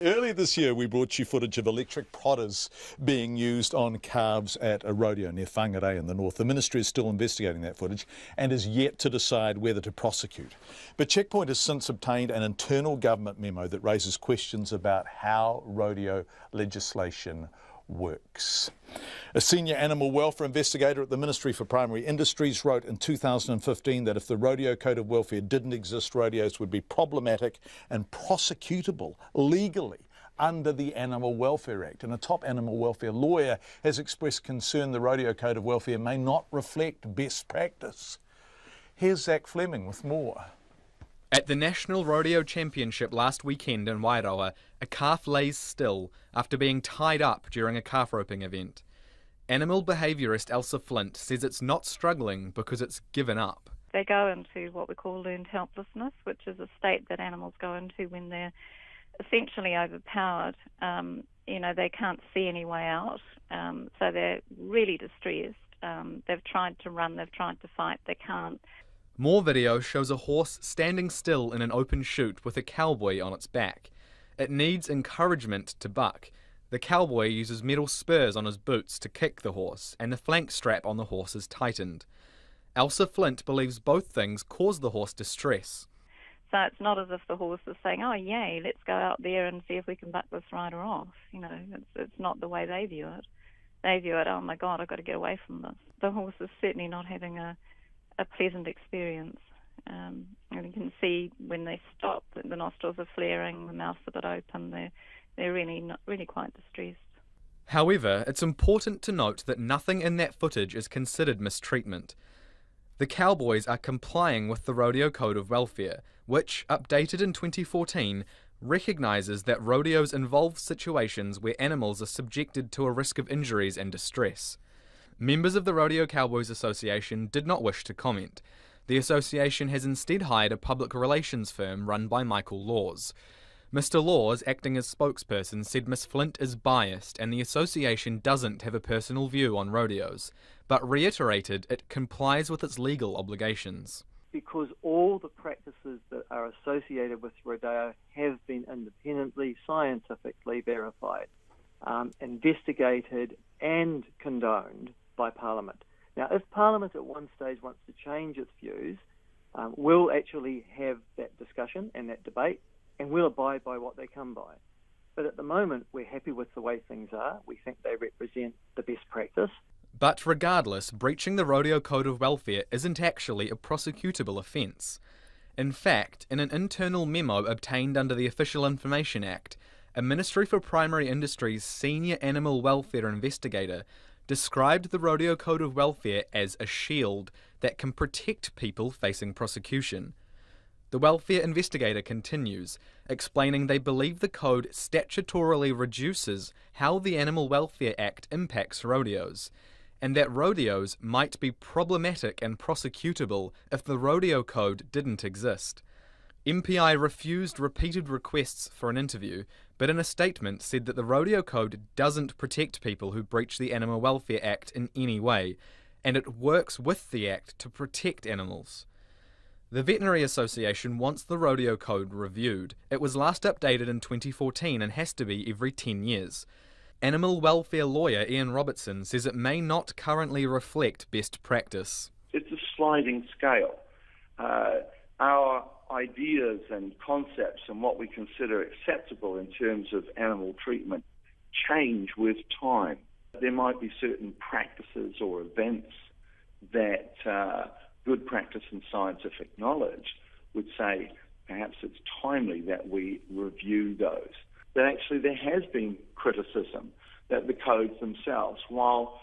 Earlier this year, we brought you footage of electric prodders being used on calves at a rodeo near Whangarei in the north. The ministry is still investigating that footage and is yet to decide whether to prosecute. But Checkpoint has since obtained an internal government memo that raises questions about how rodeo legislation works. A senior animal welfare investigator at the Ministry for Primary Industries wrote in 2015 that if the Rodeo Code of Welfare didn't exist, rodeos would be problematic and prosecutable legally under the Animal Welfare Act. And a top animal welfare lawyer has expressed concern the Rodeo Code of Welfare may not reflect best practice. Here's Zach Fleming with more. At the National Rodeo Championship last weekend in Wairoa, a calf lays still after being tied up during a calf roping event. Animal behaviourist Elsa Flint says it's not struggling because it's given up. They go into what we call learned helplessness, which is a state that animals go into when they're essentially overpowered. They can't see any way out, so they're really distressed. They've tried to run, they've tried to fight, they can't. More video shows a horse standing still in an open chute with a cowboy on its back. It needs encouragement to buck. The cowboy uses metal spurs on his boots to kick the horse, and the flank strap on the horse is tightened. Elsa Flint believes both things cause the horse distress. So it's not as if the horse is saying, oh yay, let's go out there and see if we can buck this rider off. It's not the way they view it. They view it, oh my God, I've got to get away from this. The horse is certainly not having a pleasant experience. And you can see when they stop, the nostrils are flaring, the mouth's a bit open, they're really quite distressed. However, it's important to note that nothing in that footage is considered mistreatment. The cowboys are complying with the Rodeo Code of Welfare, which, updated in 2014, recognises that rodeos involve situations where animals are subjected to a risk of injuries and distress. Members of the Rodeo Cowboys Association did not wish to comment. The association has instead hired a public relations firm run by Michael Laws. Mr. Laws, acting as spokesperson, said Ms. Flint is biased and the association doesn't have a personal view on rodeos, but reiterated it complies with its legal obligations. Because all the practices that are associated with rodeo have been independently, scientifically verified, investigated and condoned by Parliament. Now, if Parliament at one stage wants to change its views, we'll actually have that discussion and that debate, and we'll abide by what they come by. But at the moment, we're happy with the way things are. We think they represent the best practice. But regardless, breaching the Rodeo Code of Welfare isn't actually a prosecutable offence. In fact, in an internal memo obtained under the Official Information Act, a Ministry for Primary Industries senior animal welfare investigator described the Rodeo Code of Welfare as a shield that can protect people facing prosecution. The welfare investigator continues, explaining they believe the code statutorily reduces how the Animal Welfare Act impacts rodeos, and that rodeos might be problematic and prosecutable if the Rodeo Code didn't exist. MPI refused repeated requests for an interview, but in a statement said that the Rodeo Code doesn't protect people who breach the Animal Welfare Act in any way, and it works with the Act to protect animals. The Veterinary Association wants the Rodeo Code reviewed. It was last updated in 2014 and has to be every 10 years. Animal welfare lawyer Ian Robertson says it may not currently reflect best practice. It's a sliding scale. Our ideas and concepts and what we consider acceptable in terms of animal treatment change with time. There might be certain practices or events that good practice and scientific knowledge would say perhaps it's timely that we review those. But actually there has been criticism that the codes themselves, while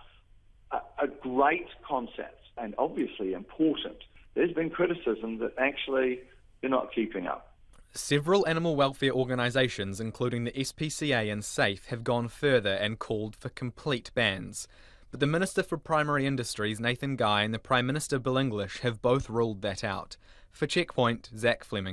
a great concept and obviously important, there's been criticism that actually they're not keeping up. Several animal welfare organisations, including the SPCA and SAFE, have gone further and called for complete bans. But the Minister for Primary Industries, Nathan Guy, and the Prime Minister, Bill English, have both ruled that out. For Checkpoint, Zach Fleming.